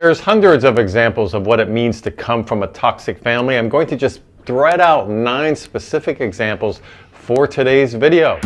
There's hundreds of examples of what it means to come from a toxic family. I'm going to just thread out 9 specific examples for today's video.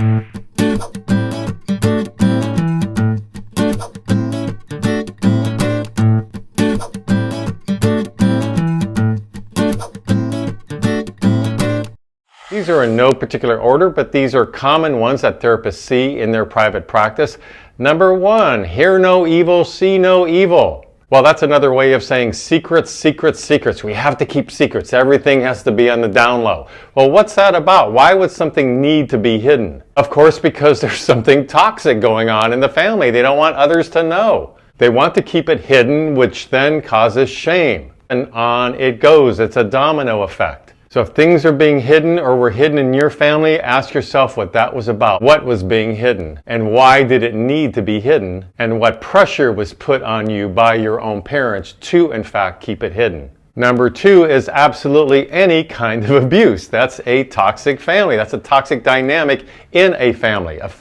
These are in no particular order, but these are common ones that therapists see in their private practice. Number 1, hear no evil, see no evil. Well, that's another way of saying secrets, secrets, secrets. We have to keep secrets. Everything has to be on the down low. Well, what's that about? Why would something need to be hidden? Of course, because there's something toxic going on in the family. They don't want others to know. They want to keep it hidden, which then causes shame. And on it goes. It's a domino effect. So if things are being hidden or were hidden in your family, ask yourself what that was about. What was being hidden? And why did it need to be hidden? And what pressure was put on you by your own parents to, in fact, keep it hidden? Number 2 is absolutely any kind of abuse. That's a toxic family. That's a toxic dynamic in a family of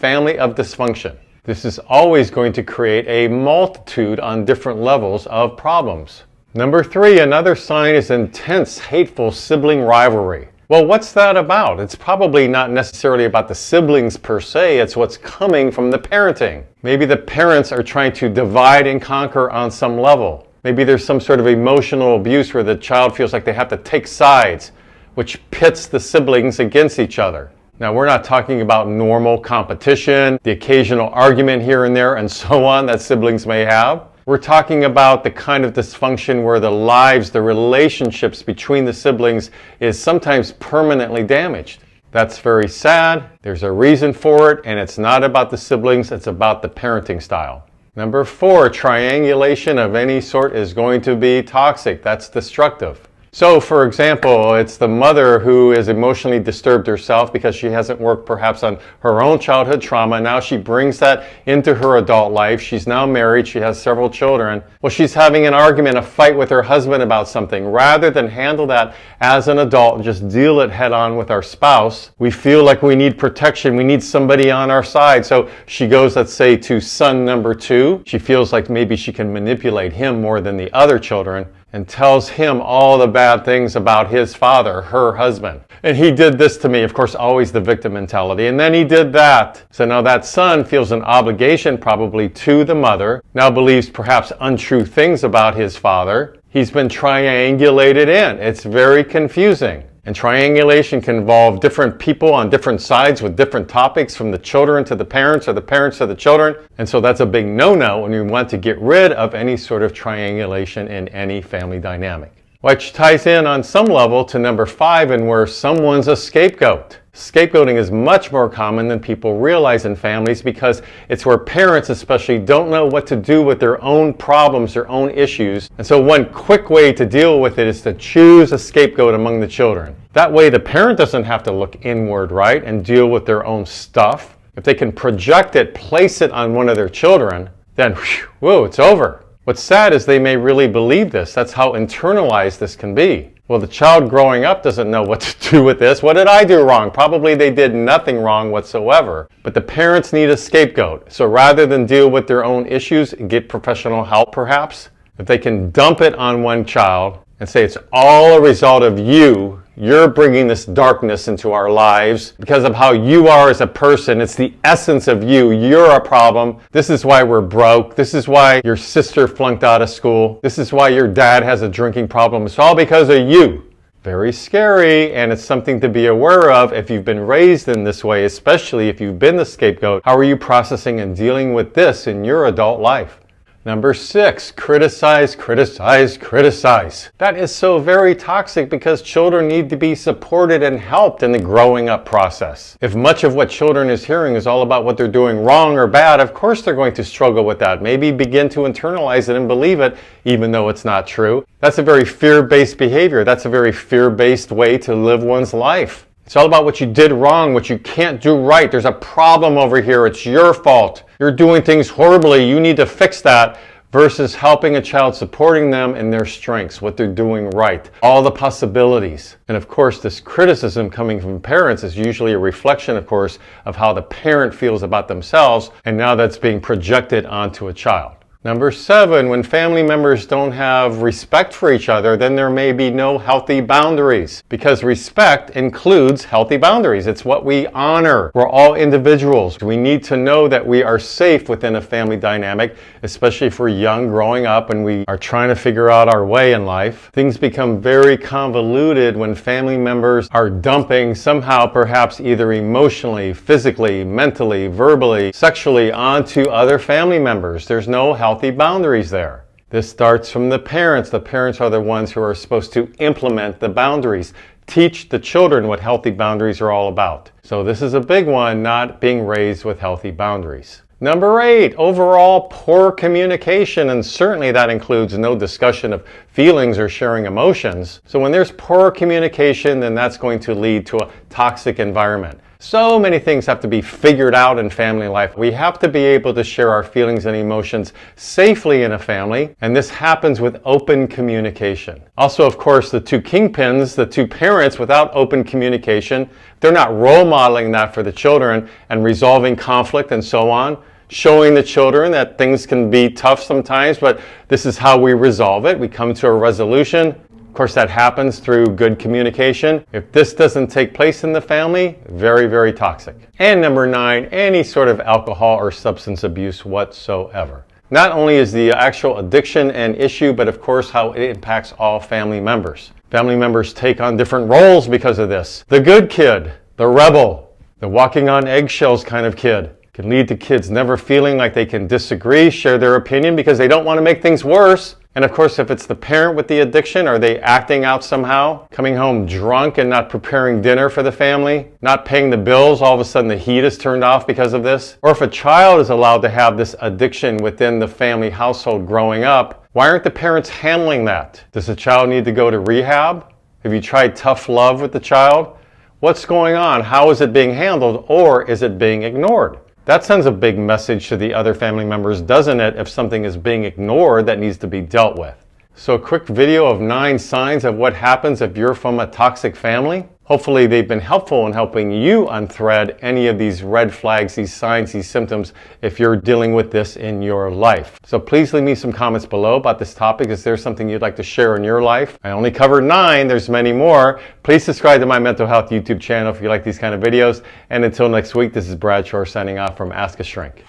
dysfunction. This is always going to create a multitude on different levels of problems. Number 3, another sign is intense, hateful sibling rivalry. Well, what's that about? It's probably not necessarily about the siblings per se, it's what's coming from the parenting. Maybe the parents are trying to divide and conquer on some level. Maybe there's some sort of emotional abuse where the child feels like they have to take sides, which pits the siblings against each other. Now, we're not talking about normal competition, the occasional argument here and there, and so on that siblings may have. We're talking about the kind of dysfunction where the lives, the relationships between the siblings is sometimes permanently damaged. That's very sad. There's a reason for it, and it's not about the siblings, it's about the parenting style. Number 4, triangulation of any sort is going to be toxic. That's destructive. So, for example, it's the mother who is emotionally disturbed herself because she hasn't worked perhaps on her own childhood trauma. Now she brings that into her adult life. She's now married. She has several children. Well, she's having an argument, a fight with her husband about something. Rather than handle that as an adult and just deal it head on with our spouse, we feel like we need protection. We need somebody on our side. So she goes, let's say, to son number 2. She feels like maybe she can manipulate him more than the other children, and tells him all the bad things about his father, her husband. And he did this to me, of course, always the victim mentality. And then he did that. So now that son feels an obligation probably to the mother, now believes perhaps untrue things about his father. He's been triangulated in. It's very confusing. And triangulation can involve different people on different sides with different topics, from the children to the parents or the parents to the children. And so that's a big no-no, and we want to get rid of any sort of triangulation in any family dynamic. Which ties in on some level to number 5, and where someone's a scapegoat. Scapegoating is much more common than people realize in families, because it's where parents especially don't know what to do with their own problems, their own issues. And so one quick way to deal with it is to choose a scapegoat among the children. That way the parent doesn't have to look inward, right, and deal with their own stuff. If they can project it, place it on one of their children, then whoa, it's over. What's sad is they may really believe this. That's how internalized this can be. Well, the child growing up doesn't know what to do with this. What did I do wrong? Probably they did nothing wrong whatsoever. But the parents need a scapegoat. So rather than deal with their own issues, get professional help perhaps. If they can dump it on one child and say it's all a result of you, you're bringing this darkness into our lives because of how you are as a person. It's the essence of you. You're a problem. This is why we're broke. This is why your sister flunked out of school. This is why your dad has a drinking problem. It's all because of you. Very scary, and it's something to be aware of if you've been raised in this way, especially if you've been the scapegoat. How are you processing and dealing with this in your adult life? Number 6, criticize, criticize, criticize. That is so very toxic, because children need to be supported and helped in the growing up process. If much of what children is hearing is all about what they're doing wrong or bad, of course they're going to struggle with that. Maybe begin to internalize it and believe it, even though it's not true. That's a very fear-based behavior. That's a very fear-based way to live one's life. It's all about what you did wrong, what you can't do right. There's a problem over here. It's your fault. You're doing things horribly. You need to fix that. Versus helping a child, supporting them in their strengths, what they're doing right, all the possibilities. And of course, this criticism coming from parents is usually a reflection, of course, of how the parent feels about themselves, and now that's being projected onto a child. Number 7, when family members don't have respect for each other, then there may be no healthy boundaries, because respect includes healthy boundaries. It's what we honor. We're all individuals. We need to know that we are safe within a family dynamic, especially if we're young, growing up, and we are trying to figure out our way in life. Things become very convoluted when family members are dumping somehow, perhaps either emotionally, physically, mentally, verbally, sexually onto other family members. There's no healthy boundaries there. This starts from the parents. The parents are the ones who are supposed to implement the boundaries, teach the children what healthy boundaries are all about. So this is a big one, not being raised with healthy boundaries. Number 8, overall poor communication, and certainly that includes no discussion of feelings or sharing emotions. So when there's poor communication, then that's going to lead to a toxic environment. So many things have to be figured out in family life. We have to be able to share our feelings and emotions safely in a family, and this happens with open communication. Also, of course, the two kingpins, the two parents, without open communication, they're not role modeling that for the children and resolving conflict and so on, showing the children that things can be tough sometimes, but this is how we resolve it. We come to a resolution. Of course, that happens through good communication. If this doesn't take place in the family, very, very toxic. And number 9, any sort of alcohol or substance abuse whatsoever. Not only is the actual addiction an issue, but of course how it impacts all family members. Family members take on different roles because of this. The good kid, the rebel, the walking on eggshells kind of kid, can lead to kids never feeling like they can disagree, share their opinion because they don't want to make things worse. And of course, if it's the parent with the addiction, are they acting out somehow? Coming home drunk and not preparing dinner for the family? Not paying the bills, all of a sudden the heat is turned off because of this? Or if a child is allowed to have this addiction within the family household growing up, why aren't the parents handling that? Does the child need to go to rehab? Have you tried tough love with the child? What's going on? How is it being handled? Or is it being ignored? That sends a big message to the other family members, doesn't it, if something is being ignored that needs to be dealt with. So a quick video of 9 signs of what happens if you're from a toxic family. Hopefully they've been helpful in helping you unthread any of these red flags, these signs, these symptoms, if you're dealing with this in your life. So please leave me some comments below about this topic. Is there something you'd like to share in your life? I only covered 9, there's many more. Please subscribe to my mental health YouTube channel if you like these kind of videos. And until next week, this is Brad Shore signing off from Ask a Shrink.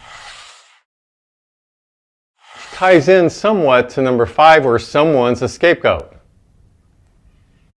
Ties in somewhat to number 5, where someone's a scapegoat.